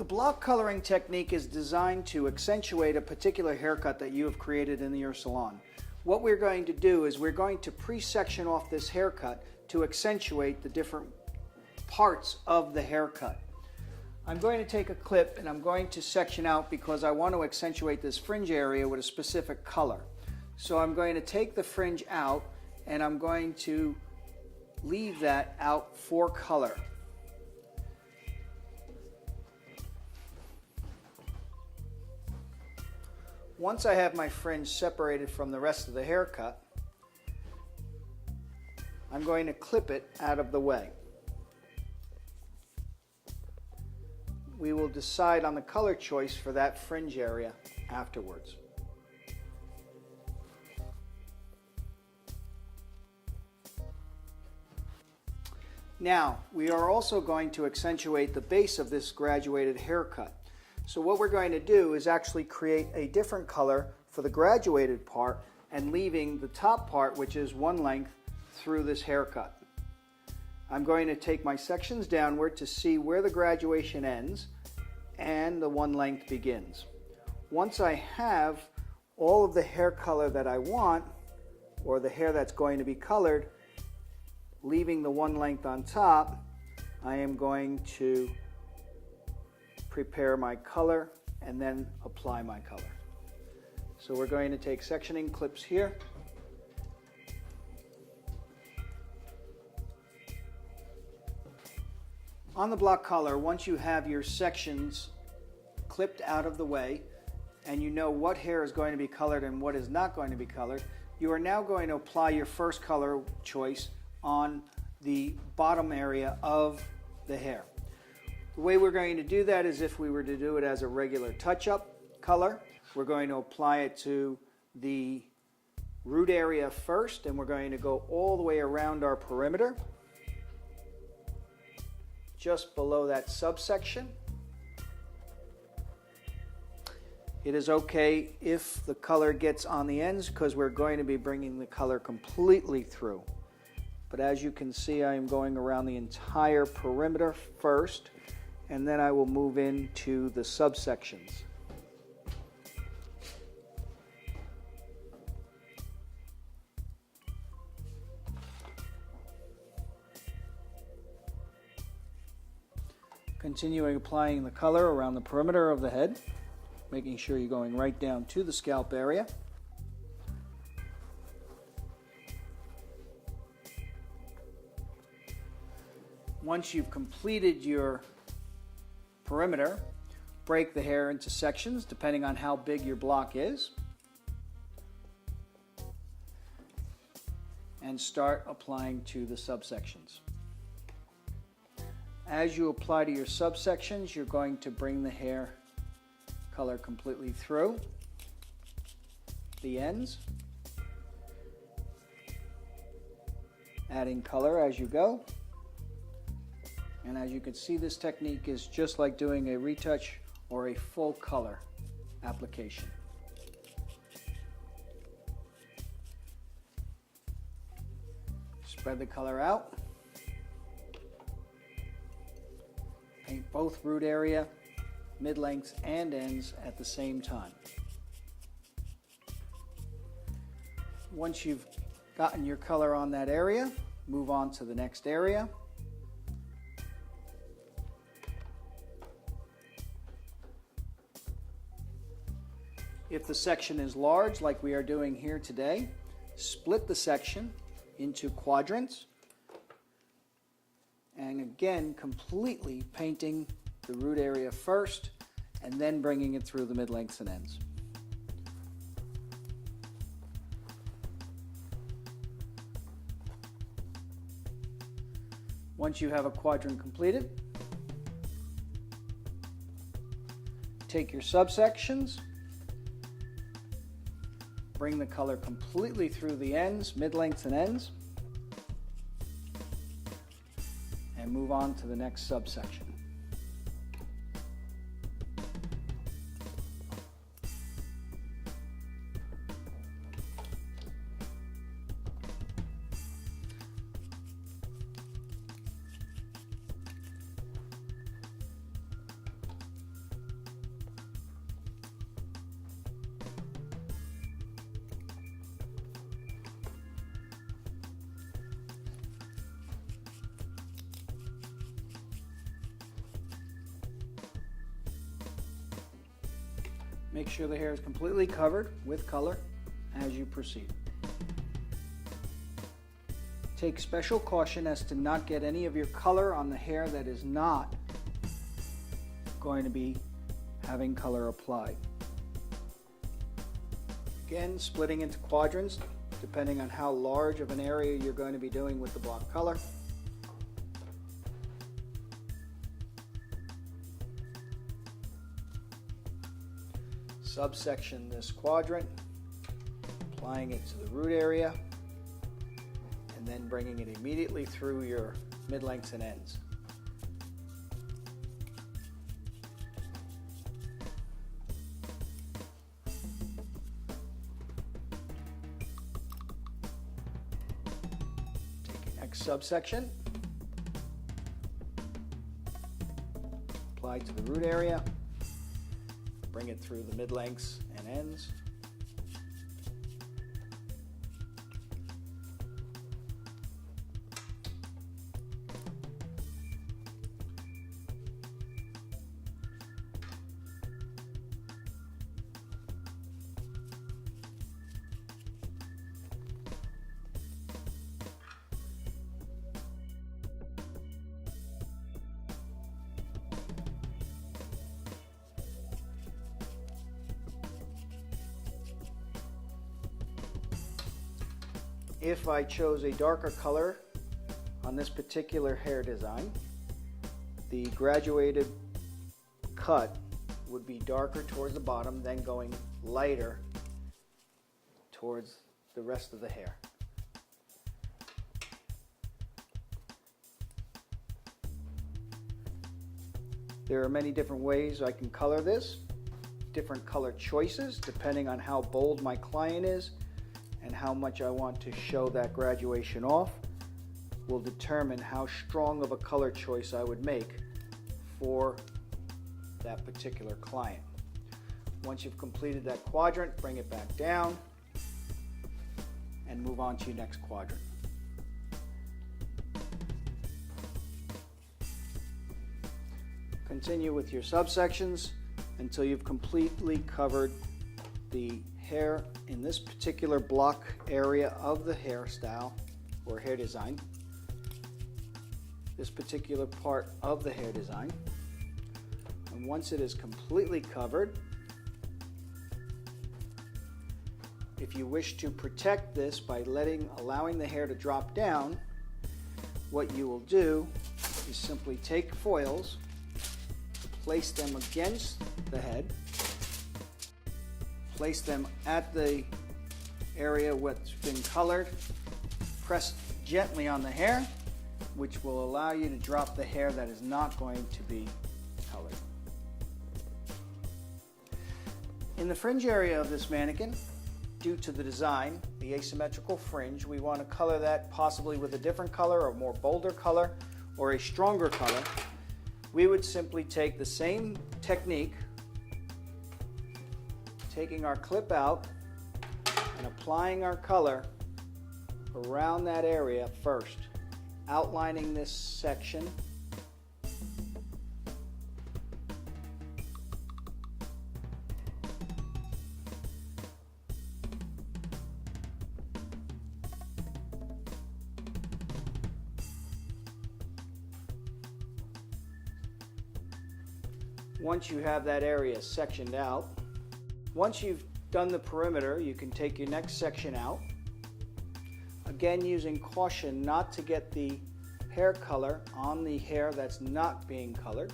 block coloring technique is designed to accentuate a particular haircut that you have created in your salon. What we're going to do is we're going to pre-section off this haircut to accentuate the different parts of the haircut. I'm going to take a clip and I'm going to section out because I want to accentuate this fringe area with a specific color. So I'm going to take the fringe out and I'm going to leave that out for color. Once I have my fringe separated from the rest of the haircut, I'm going to clip it out of the way. We will decide on the color choice for that fringe area afterwards. Now, we are also going to accentuate the base of this graduated haircut. So what we're going to do is actually create a different color for the graduated part and leaving the top part, which is one length, through this haircut. I'm going to take my sections downward to see where the graduation ends and the one length begins. Once I have all of the hair color that I want, or the hair that's going to be colored, leaving the one length on top, I am going to prepare my color and then apply my color. So we're going to take sectioning clips here. On the block color, once you have your sections clipped out of the way and you know what hair is going to be colored and what is not going to be colored, you are now going to apply your first color choice on the bottom area of the hair. The way we're going to do that is if we were to do it as a regular touch-up color. We're going to apply it to the root area first, and we're going to go all the way around our perimeter, just below that subsection. It is okay if the color gets on the ends because we're going to be bringing the color completely through. But as you can see, I am going around the entire perimeter first, and then I will move into the subsections. Continuing applying the color around the perimeter of the head, making sure you're going right down to the scalp area. Once you've completed your perimeter, break the hair into sections depending on how big your block is, and start applying to the subsections. As you apply to your subsections, you're going to bring the hair color completely through the ends, adding color as you go. And as you can see, this technique is just like doing a retouch or a full color application. Spread the color out. Paint both root area, mid-lengths, and ends at the same time. Once you've gotten your color on that area, move on to the next area. If the section is large, like we are doing here today, split the section into quadrants, and again completely painting the root area first and then bringing it through the mid-lengths and ends. Once you have a quadrant completed, take your subsections, bring the color completely through the ends, mid-lengths and ends, and move on to the next subsection. Make sure the hair is completely covered with color as you proceed. Take special caution as to not get any of your color on the hair that is not going to be having color applied. Again, splitting into quadrants depending on how large of an area you're going to be doing with the block color. Subsection this quadrant, applying it to the root area, and then bringing it immediately through your mid-lengths and ends. Take your next subsection, apply to the root area, bring it through the mid-lengths and ends. If I chose a darker color on this particular hair design, the graduated cut would be darker towards the bottom, then going lighter towards the rest of the hair. There are many different ways I can color this, different color choices depending on how bold my client is and how much I want to show that graduation off will determine how strong of a color choice I would make for that particular client. Once you've completed that quadrant, bring it back down and move on to your next quadrant. Continue with your subsections until you've completely covered the hair in this particular block area of the hairstyle or hair design, this particular part of the hair design. And once it is completely covered, if you wish to protect this by allowing the hair to drop down, what you will do is simply take foils, place them against the head, place them at the area what's been colored, press gently on the hair, which will allow you to drop the hair that is not going to be colored. In the fringe area of this mannequin, due to the design, the asymmetrical fringe, we want to color that possibly with a different color, a more bolder color, or a stronger color. We would simply take the same technique, taking our clip out and applying our color around that area first, outlining this section, once you have that area sectioned out. Once you've done the perimeter, you can take your next section out. Again, using caution not to get the hair color on the hair that's not being colored.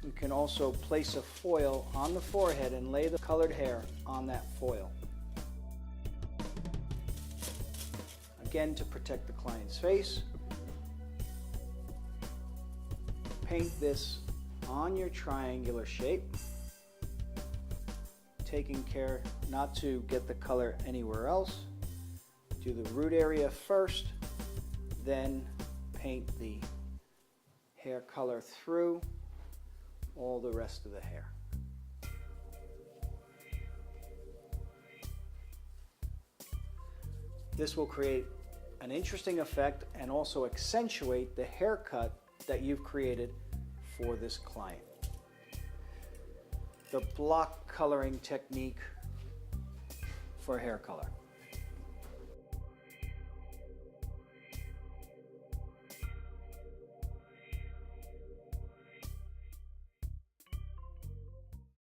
You can also place a foil on the forehead and lay the colored hair on that foil. Again, to protect the client's face. Paint this on your triangular shape, taking care not to get the color anywhere else. Do the root area first, then paint the hair color through all the rest of the hair. This will create an interesting effect and also accentuate the haircut that you've created for this client. the block coloring technique for hair color.